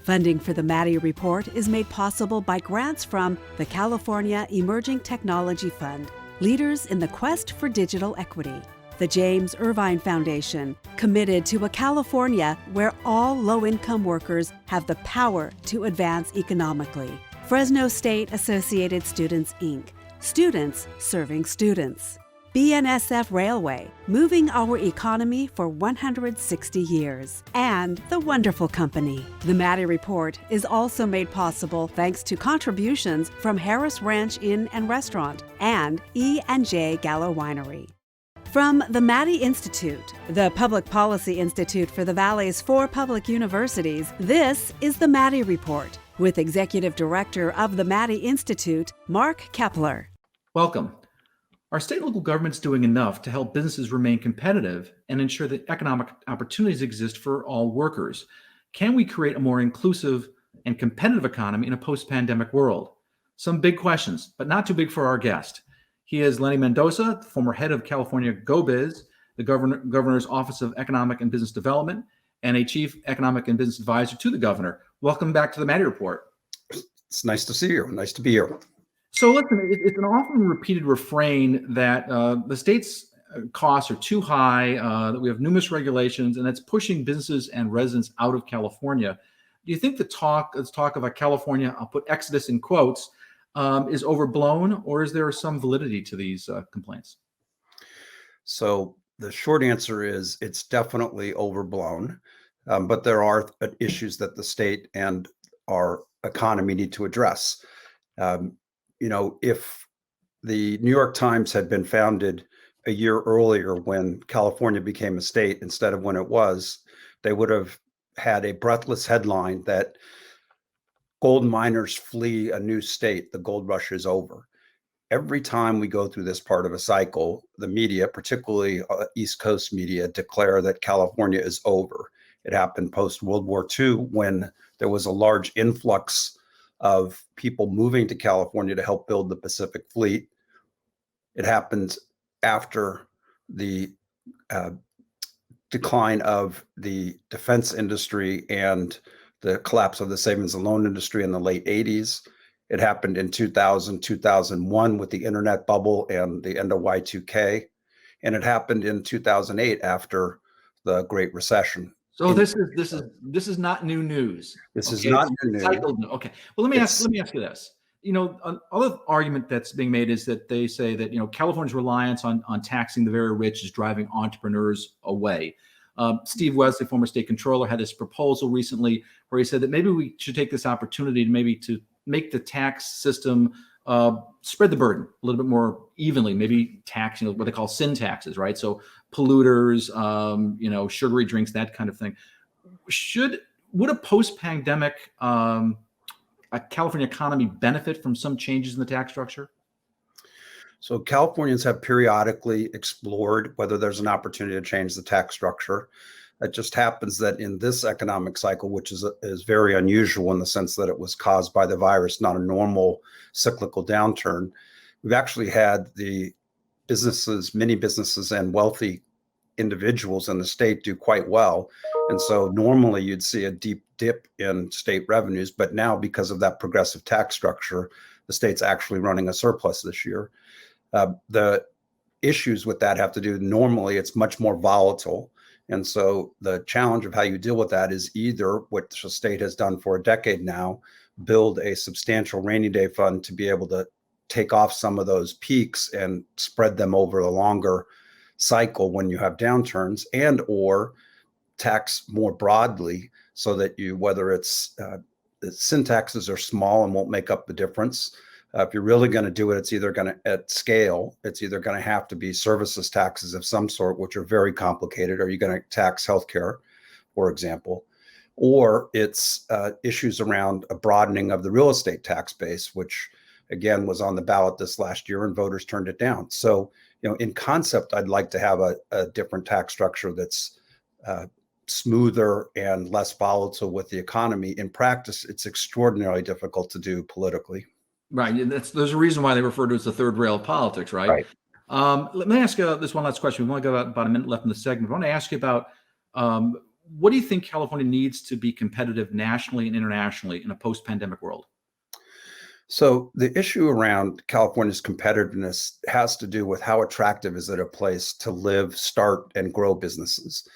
Funding for the Maddy Report is made possible by grants from the California Emerging Technology Fund, leaders in the quest for digital equity. The James Irvine Foundation, committed to a California where all low-income workers have the power to advance economically. Fresno State Associated Students, Inc., students serving students. BNSF Railway, moving our economy for 160 years. And The Wonderful Company. The Maddy Report is also made possible thanks to contributions from Harris Ranch Inn and Restaurant and E&J Gallo Winery. From the Maddy Institute, the Public Policy Institute for the Valley's 4 public universities, this is the Maddy Report with Executive Director of the Maddy Institute, Mark Keppler. Welcome. Are state and local governments doing enough to help businesses remain competitive and ensure that economic opportunities exist for all workers? Can we create a more inclusive and competitive economy in a post-pandemic world? Some big questions, but not too big for our guest. He is Lenny Mendonca, former head of California GOBiz, the governor's Office of Economic and Business Development, and a chief economic and business advisor to the governor. Welcome back to the Maddy Report. It's nice to see you. Nice to be here. So listen, it's an often repeated refrain that the state's costs are too high, that we have numerous regulations, and that's pushing businesses and residents out of California. Do you think the talk of a California, I'll put exodus in quotes, is overblown, or is there some validity to these complaints? So the short answer is it's definitely overblown, but there are issues that the state and our economy need to address. If the New York Times had been founded a year earlier when California became a state instead of when it was, they would have had a breathless headline that gold miners flee a new state, the gold rush is over. Every time we go through this part of a cycle, the media, particularly East Coast media, declare that California is over. It happened post-World War II when there was a large influx of people moving to California to help build the Pacific Fleet. It happened after the decline of the defense industry and the collapse of the savings and loan industry in the late 80s. It happened in 2000, 2001 with the internet bubble and the end of Y2K. And it happened in 2008 after the Great Recession. So this is not new news. This is not new news. Okay. Well, let me ask you this. Another argument that's being made is that they say that California's reliance on taxing the very rich is driving entrepreneurs away. Steve Wesley, former state controller, had this proposal recently where he said that maybe we should take this opportunity to make the tax system spread the burden a little bit more evenly, maybe tax, what they call sin taxes, right? So polluters, sugary drinks, that kind of thing. Would a post-pandemic a California economy benefit from some changes in the tax structure? So Californians have periodically explored whether there's an opportunity to change the tax structure. It just happens that in this economic cycle, which is very unusual in the sense that it was caused by the virus, not a normal cyclical downturn, we've actually had the many businesses and wealthy individuals in the state do quite well. And so normally you'd see a deep dip in state revenues, but now because of that progressive tax structure, the state's actually running a surplus this year. The issues with that have to do, normally it's much more volatile. And so the challenge of how you deal with that is either what the state has done for a decade now, build a substantial rainy day fund to be able to take off some of those peaks and spread them over a longer cycle when you have downturns, and or tax more broadly so that whether it's the sin taxes are small and won't make up the difference. If you're really going to do it, it's either going to, at scale, it's either going to have to be services taxes of some sort, which are very complicated. Are you going to tax healthcare, for example? Or it's issues around a broadening of the real estate tax base, which again was on the ballot this last year and voters turned it down. So, in concept, I'd like to have a different tax structure that's smoother and less volatile with the economy. In practice, it's extraordinarily difficult to do politically. Right. There's a reason why they refer to it as the third rail of politics, right? Right. Let me ask you this one last question. We've only got about a minute left in the segment. I want to ask you about what do you think California needs to be competitive nationally and internationally in a post-pandemic world? So the issue around California's competitiveness has to do with how attractive is it a place to live, start, and grow businesses.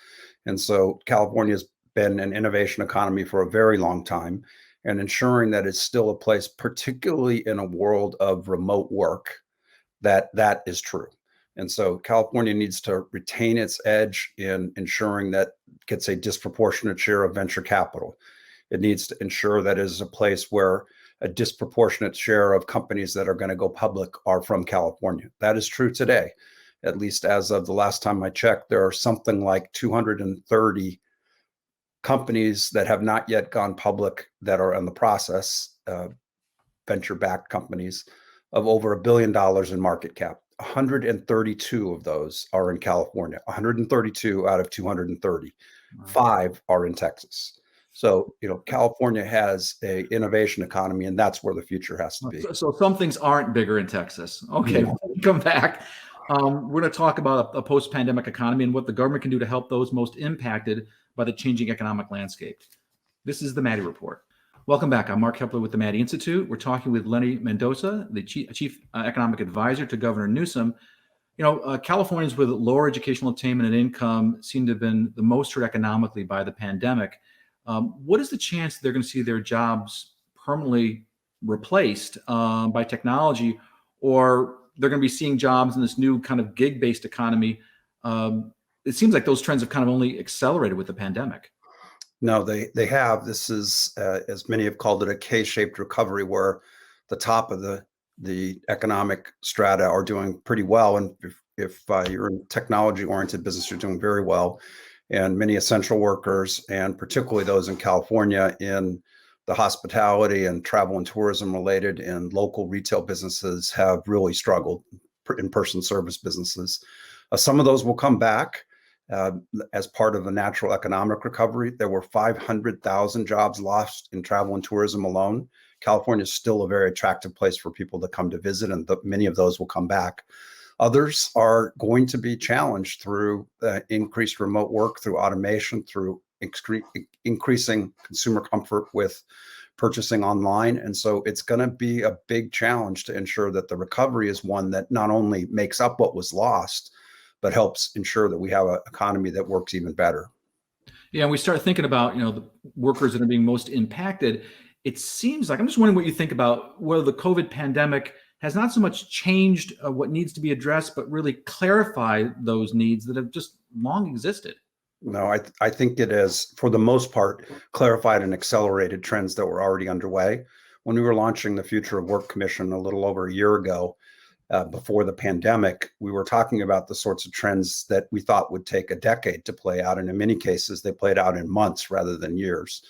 And so California's been an innovation economy for a very long time, and ensuring that it's still a place, particularly in a world of remote work, that is true. And so California needs to retain its edge in ensuring that it gets a disproportionate share of venture capital. It needs to ensure that it is a place where a disproportionate share of companies that are going to go public are from California. That is true today. At least as of the last time I checked, there are something like 230 companies that have not yet gone public that are in the process, venture-backed companies of over $1 billion in market cap. 132 of those are in California, 132 out of 230. Wow. 5 are in Texas. So, California has an innovation economy, and that's where the future has to be. So some things aren't bigger in Texas. Okay, yeah. When we come back, we're going to talk about a post-pandemic economy and what the government can do to help those most impacted by the changing economic landscape. This is the Maddy Report. Welcome back. I'm Mark Keppler with the Maddy Institute. We're talking with Lenny Mendonca, the Chief Economic Advisor to Governor Newsom. Californians with lower educational attainment and income seem to have been the most hurt economically by the pandemic. What is the chance that they're going to see their jobs permanently replaced by technology, or they're going to be seeing jobs in this new kind of gig-based economy? It seems like those trends have kind of only accelerated with the pandemic. No, they have. This is, as many have called it, a K-shaped recovery, where the top of the economic strata are doing pretty well. And if you're in technology-oriented business, you're doing very well. And many essential workers, and particularly those in California in the hospitality and travel and tourism related and local retail businesses, have really struggled, in-person service businesses. Some of those will come back as part of the natural economic recovery. There were 500,000 jobs lost in travel and tourism alone. California is still a very attractive place for people to come to visit, and many of those will come back. Others are going to be challenged through increased remote work, through automation, through increasing consumer comfort with purchasing online. And so it's going to be a big challenge to ensure that the recovery is one that not only makes up what was lost, but helps ensure that we have an economy that works even better. Yeah, and we start thinking about, the workers that are being most impacted. It seems like, I'm just wondering what you think about whether the COVID pandemic has not so much changed what needs to be addressed, but really clarified those needs that have just long existed. No, I think it has, for the most part, clarified and accelerated trends that were already underway. When we were launching the Future of Work Commission a little over a year ago, before the pandemic, we were talking about the sorts of trends that we thought would take a decade to play out. And in many cases, they played out in months rather than years.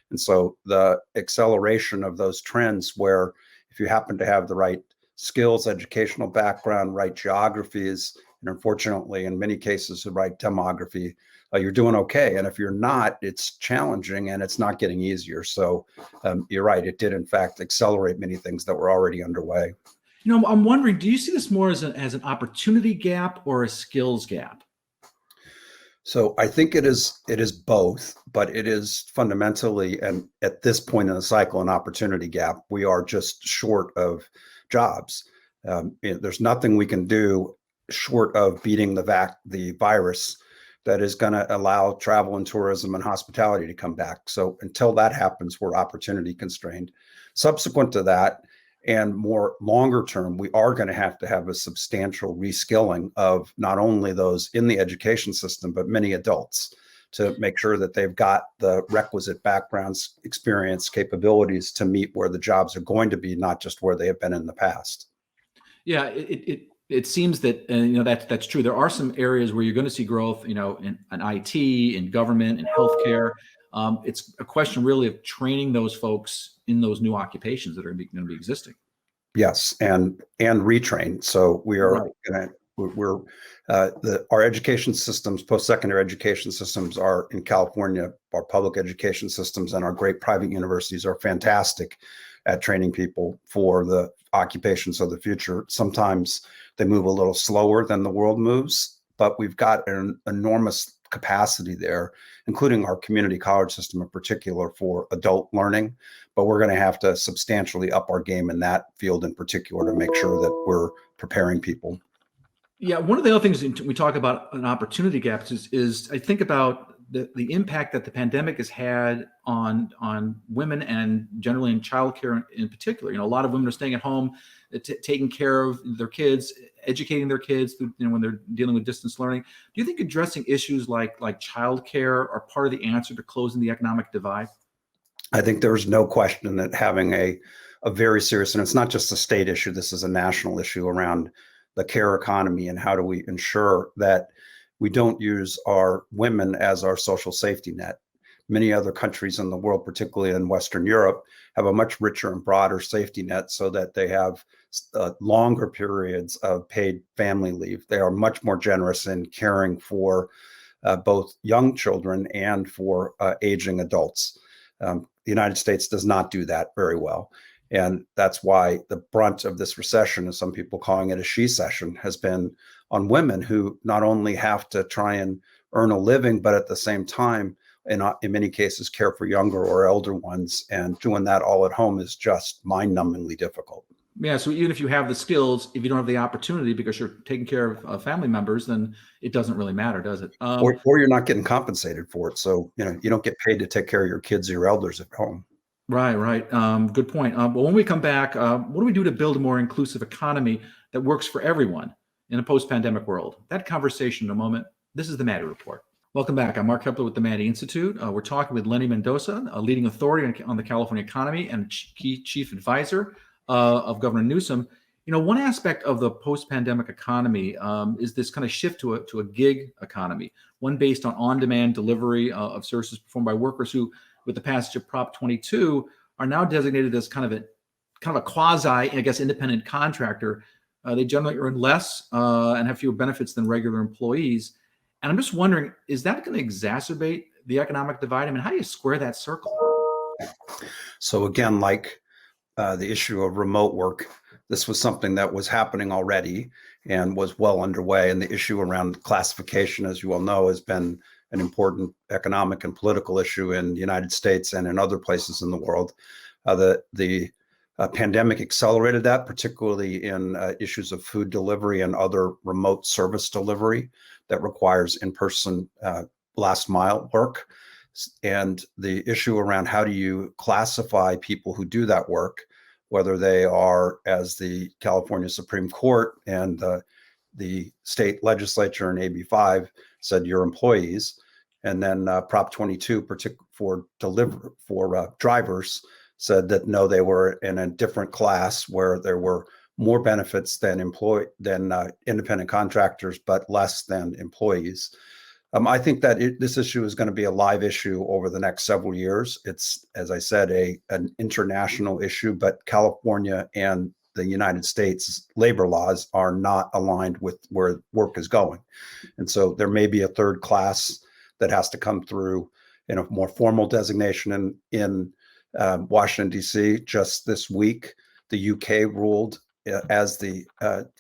And so the acceleration of those trends, where if you happen to have the right skills, educational background, right geographies, and unfortunately, in many cases, the right demography, you're doing okay. And if you're not, it's challenging and it's not getting easier. So you're right. It did, in fact, accelerate many things that were already underway. I'm wondering, do you see this more as an opportunity gap or a skills gap? So I think it is both, but it is fundamentally, and at this point in the cycle, an opportunity gap. We are just short of jobs. There's nothing we can do short of beating the virus that is going to allow travel and tourism and hospitality to come back. So until that happens, we're opportunity constrained. Subsequent to that, and more longer term, we are going to have a substantial reskilling of not only those in the education system, but many adults, to make sure that they've got the requisite backgrounds, experience, capabilities to meet where the jobs are going to be, not just where they have been in the past. Yeah, it seems that that's true. There are some areas where you're going to see growth, in IT, in government, in healthcare. It's a question really of training those folks in those new occupations that are going to be existing. Yes, and retrain. So we are our education systems, post-secondary education systems are in California. Our public education systems and our great private universities are fantastic at training people for the occupations of the future. Sometimes they move a little slower than the world moves, but we've got an enormous capacity there, including our community college system in particular for adult learning. But we're going to have to substantially up our game in that field in particular to make sure that we're preparing people. Yeah, one of the other things we talk about an opportunity gaps is I think about the impact that the pandemic has had on women and generally in childcare in particular. A lot of women are staying at home, taking care of their kids, educating their kids when they're dealing with distance learning. Do you think addressing issues like childcare are part of the answer to closing the economic divide? I think there's no question that having a very serious, and it's not just a state issue, this is a national issue around the care economy and how do we ensure that we don't use our women as our social safety net. Many other countries in the world, particularly in Western Europe, have a much richer and broader safety net so that they have longer periods of paid family leave. They are much more generous in caring for both young children and for aging adults. The United States does not do that very well. And that's why the brunt of this recession, as some people calling it a she-cession, has been on women who not only have to try and earn a living, but at the same time, in many cases, care for younger or elder ones. And doing that all at home is just mind-numbingly difficult. Yeah, so even if you have the skills, if you don't have the opportunity because you're taking care of family members, then it doesn't really matter, does it? Or you're not getting compensated for it. So, you don't get paid to take care of your kids or your elders at home. Right. Good point. But when we come back, what do we do to build a more inclusive economy that works for everyone in a post-pandemic world? That conversation in a moment. This is the Maddy Report. Welcome back. I'm Mark Keppler with the Maddy Institute. We're talking with Lenny Mendonca, a leading authority on the California economy and key chief advisor of Governor Newsom. One aspect of the post-pandemic economy is this kind of shift to a gig economy, one based on-demand delivery of services performed by workers who, with the passage of Prop 22, are now designated as kind of a quasi, I guess, independent contractor. They generally earn less and have fewer benefits than regular employees. And I'm just wondering, is that going to exacerbate the economic divide? I mean, how do you square that circle? So again, like the issue of remote work, this was something that was happening already and was well underway. And the issue around classification, as you all know, has been an important economic and political issue in the United States and in other places in the world. The pandemic accelerated that, particularly in issues of food delivery and other remote service delivery that requires in-person last mile work. And the issue around how do you classify people who do that work, whether they are, as the California Supreme Court and the state legislature in AB 5 said, your employees. And then Prop 22 for drivers said that no, they were in a different class where there were more benefits than independent contractors, but less than employees. I think that this issue is going to be a live issue over the next several years. It's, as I said, an international issue, but California and the United States labor laws are not aligned with where work is going. And so there may be a third class that has to come through in a more formal designation in Washington, D.C. Just this week, the UK ruled, as the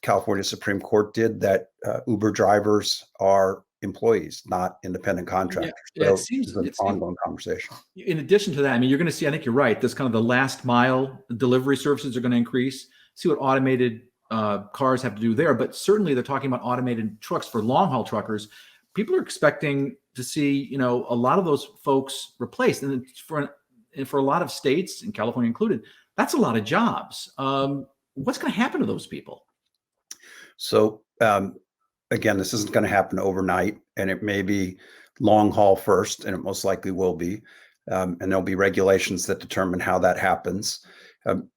California Supreme Court did, that Uber drivers are employees, not independent contractors. Yeah, so it's an ongoing conversation. In addition to that, I mean, you're going to see, I think you're right, this kind of the last mile delivery services are going to increase. See what automated cars have to do there. But certainly they're talking about automated trucks for long haul truckers. People are expecting to see, a lot of those folks replaced. And for a lot of states, and California included, that's a lot of jobs. What's going to happen to those people? So again, this isn't going to happen overnight, and it may be long haul first, and it most likely will be. And there'll be regulations that determine how that happens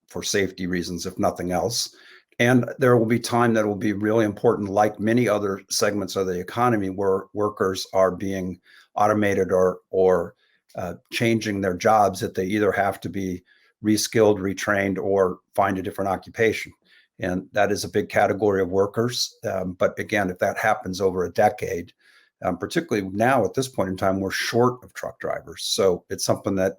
for safety reasons, if nothing else. And there will be time that will be really important, like many other segments of the economy, where workers are being automated or changing their jobs, that they either have to be reskilled, retrained, or find a different occupation. And that is a big category of workers. But again, if that happens over a decade, particularly now at this point in time, we're short of truck drivers. So it's something that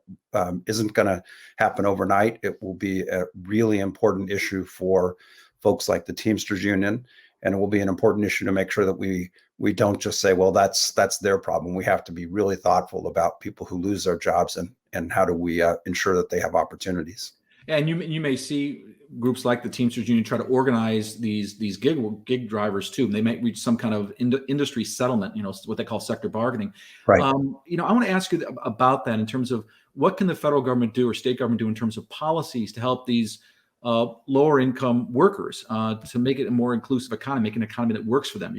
isn't going to happen overnight. It will be a really important issue for folks like the Teamsters Union And it will be an important issue to make sure that we don't just say, well, that's their problem. We have to be really thoughtful about people who lose their jobs, and how do we ensure that they have opportunities. And you may see groups like the Teamsters Union try to organize these gig drivers too. They might reach some kind of industry settlement, what they call sector bargaining. Right. I want to ask you about that in terms of what can the federal government do or state government do in terms of policies to help these lower income workers to make it a more inclusive economy, make an economy that works for them.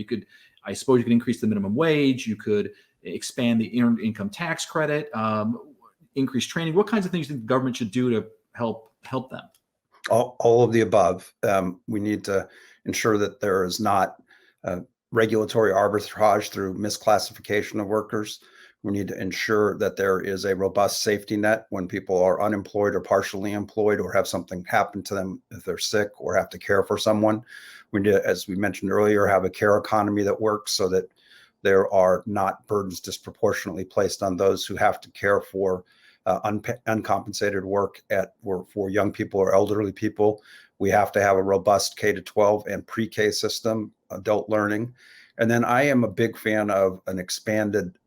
I suppose you could increase the minimum wage. You could expand the earned income tax credit, increase training. What kinds of things do you think the government should do to help them? All of the above. We need to ensure that there is not regulatory arbitrage through misclassification of workers. We need to ensure that there is a robust safety net when people are unemployed or partially employed or have something happen to them if they're sick or have to care for someone. We need to, as we mentioned earlier, have a care economy that works so that there are not burdens disproportionately placed on those who have to care for uncompensated work for young people or elderly people. We have to have a robust K-12 and pre-K system, adult learning. And then I am a big fan of an expanded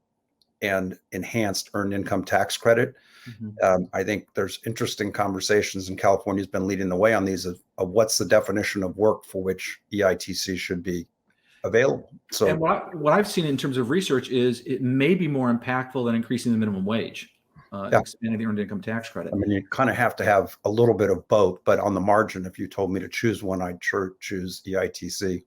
and enhanced earned income tax credit. Mm-hmm. I think there's interesting conversations, and California's been leading the way on these of what's the definition of work for which EITC should be available. So, and what I've seen in terms of research is it may be more impactful than increasing the minimum wage. Expanding the earned income tax credit. I mean, you kind of have to have a little bit of both, but on the margin, if you told me to choose one, I'd sure choose EITC.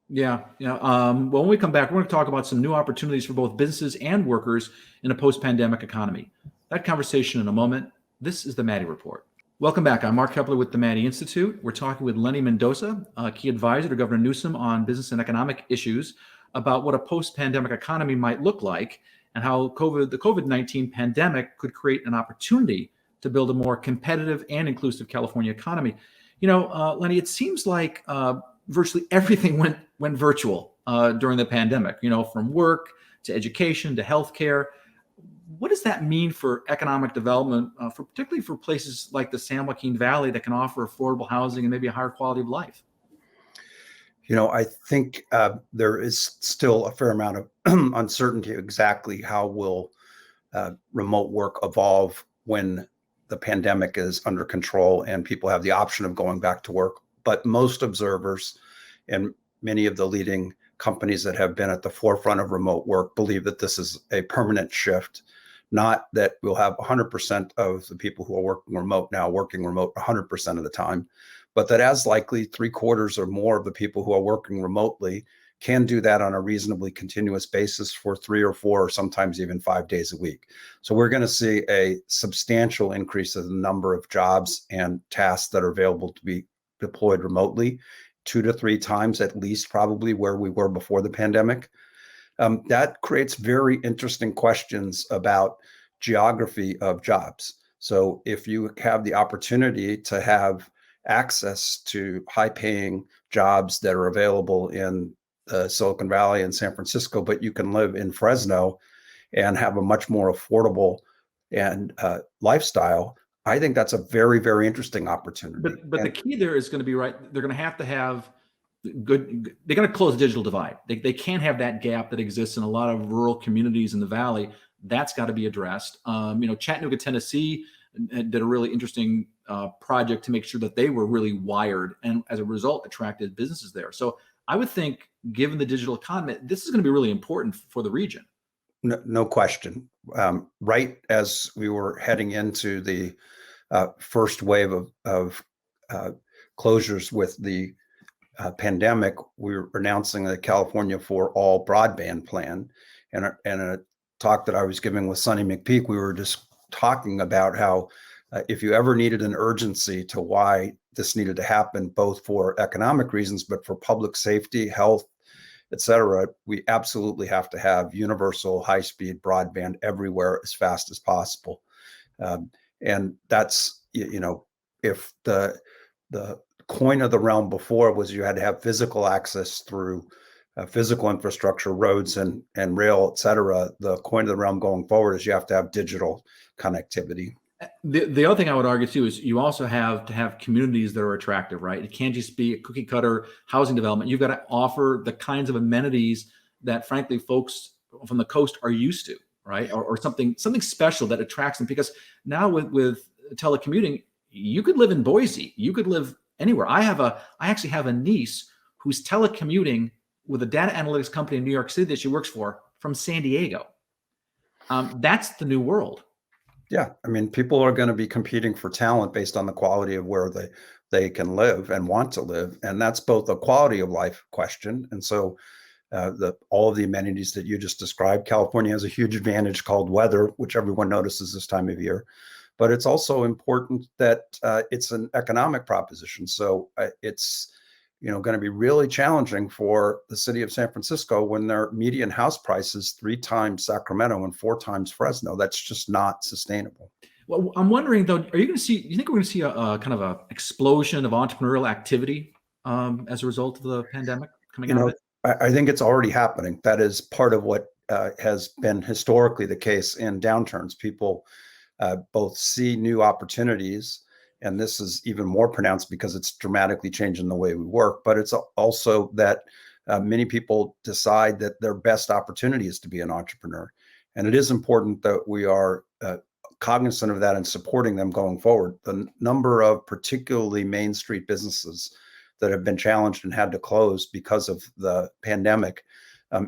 Yeah. Well, when we come back, we're going to talk about some new opportunities for both businesses and workers in a post-pandemic economy. That conversation in a moment. This is the Maddy Report. Welcome back. I'm Mark Keppler with the Maddy Institute. We're talking with Lenny Mendonca, a key advisor to Governor Newsom on business and economic issues, about what a post-pandemic economy might look like and how the COVID-19 pandemic could create an opportunity to build a more competitive and inclusive California economy. Lenny, it seems like virtually everything went virtual during the pandemic, from work to education to healthcare. What does that mean for economic development, particularly for places like the San Joaquin Valley that can offer affordable housing and maybe a higher quality of life? I think there is still a fair amount of uncertainty exactly how will remote work evolve when the pandemic is under control and people have the option of going back to work. But most observers and many of the leading companies that have been at the forefront of remote work believe that this is a permanent shift, not that we'll have 100% of the people who are working remote now working remote 100% of the time, but that as likely 3/4 or more of the people who are working remotely can do that on a reasonably continuous basis for 3 or 4 or sometimes even 5 days a week. So we're going to see a substantial increase in the number of jobs and tasks that are available to be deployed remotely, 2 to 3 times at least probably where we were before the pandemic. That creates very interesting questions about geography of jobs. So if you have the opportunity to have access to high-paying jobs that are available in Silicon Valley and San Francisco, but you can live in Fresno and have a much more affordable and lifestyle, I think that's a very, very interesting opportunity. But the key there is going to be they're going to have good. They're going to close the digital divide. They can't have that gap that exists in a lot of rural communities in the valley. That's got to be addressed. Chattanooga, Tennessee did a really interesting project to make sure that they were really wired, and as a result, attracted businesses there. So I would think, given the digital economy, this is going to be really important for the region. No question. Right as we were heading into the first wave of closures with the pandemic, we were announcing the California for All broadband plan. And a talk that I was giving with Sonny McPeak, we were just talking about how if you ever needed an urgency to why this needed to happen, both for economic reasons, but for public safety, health, et cetera, we absolutely have to have universal high-speed broadband everywhere as fast as possible. And that's, if the coin of the realm before was you had to have physical access through physical infrastructure, roads and rail, et cetera, the coin of the realm going forward is you have to have digital connectivity. The other thing I would argue too is you also have to have communities that are attractive, right? It can't just be a cookie cutter housing development. You've got to offer the kinds of amenities that, frankly, folks from the coast are used to, right? Or something special that attracts them. Because now with telecommuting, you could live in Boise, you could live anywhere. I actually have a niece who's telecommuting with a data analytics company in New York City that she works for from San Diego. That's the new world. Yeah, I mean, people are going to be competing for talent based on the quality of where they can live and want to live, and that's both a quality of life question. And so, all of the amenities that you just described, California has a huge advantage called weather, which everyone notices this time of year. But it's also important that it's an economic proposition. So it's going to be really challenging for the city of San Francisco when their median house price is 3 times Sacramento and 4 times Fresno. That's just not sustainable. Well, I'm wondering though, you think we're going to see a kind of a explosion of entrepreneurial activity as a result of the pandemic coming out of it? I think it's already happening. That is part of what has been historically the case in downturns. People both see new opportunities, and this is even more pronounced because it's dramatically changing the way we work. But it's also that many people decide that their best opportunity is to be an entrepreneur. And it is important that we are cognizant of that and supporting them going forward. The number of particularly Main Street businesses that have been challenged and had to close because of the pandemic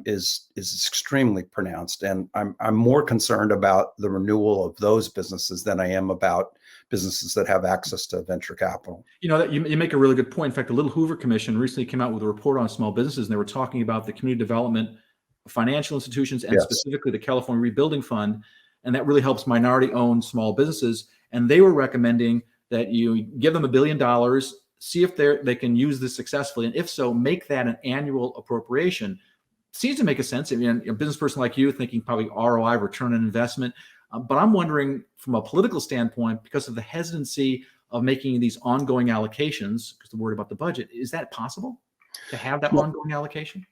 is extremely pronounced. And I'm more concerned about the renewal of those businesses than I am about businesses that have access to venture capital. You make a really good point. In fact, the Little Hoover Commission recently came out with a report on small businesses, and they were talking about the community development of financial institutions and specifically the California Rebuilding Fund. And that really helps minority-owned small businesses. And they were recommending that you give them $1 billion, see if they can use this successfully. And if so, make that an annual appropriation. Seems to make a sense. I mean, a business person like you thinking probably ROI, return on investment. But I'm wondering from a political standpoint, because of the hesitancy of making these ongoing allocations, because they're worried about the budget, is that possible to have that ongoing allocation?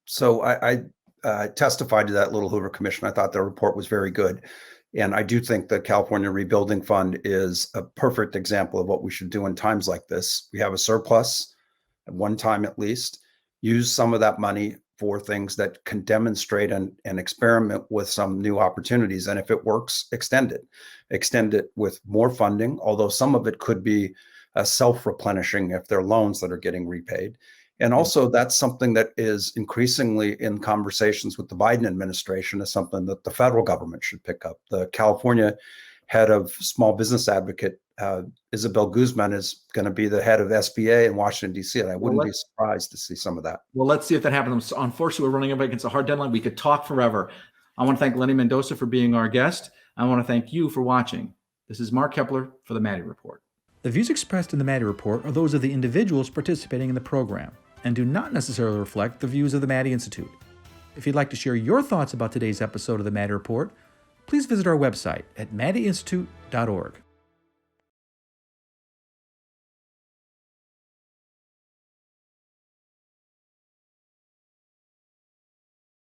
So I testified to that Little Hoover Commission. I thought their report was very good. And I do think the California Rebuilding Fund is a perfect example of what we should do in times like this. We have a surplus at one time at least. Use some of that money for things that can demonstrate and experiment with some new opportunities. And if it works, extend it with more funding, although some of it could be self-replenishing if they're loans that are getting repaid. And also that's something that is increasingly in conversations with the Biden administration as something that the federal government should pick up. The California head of small business advocate, Isabel Guzman, is going to be the head of SBA in Washington, D.C. And I wouldn't be surprised to see some of that. Well, let's see if that happens. Unfortunately, we're running up against a hard deadline. We could talk forever. I want to thank Lenny Mendonca for being our guest. I want to thank you for watching. This is Mark Keppler for the Maddy Report. The views expressed in the Maddy Report are those of the individuals participating in the program and do not necessarily reflect the views of the Maddy Institute. If you'd like to share your thoughts about today's episode of the Maddy Report, please visit our website at maddyinstitute.org.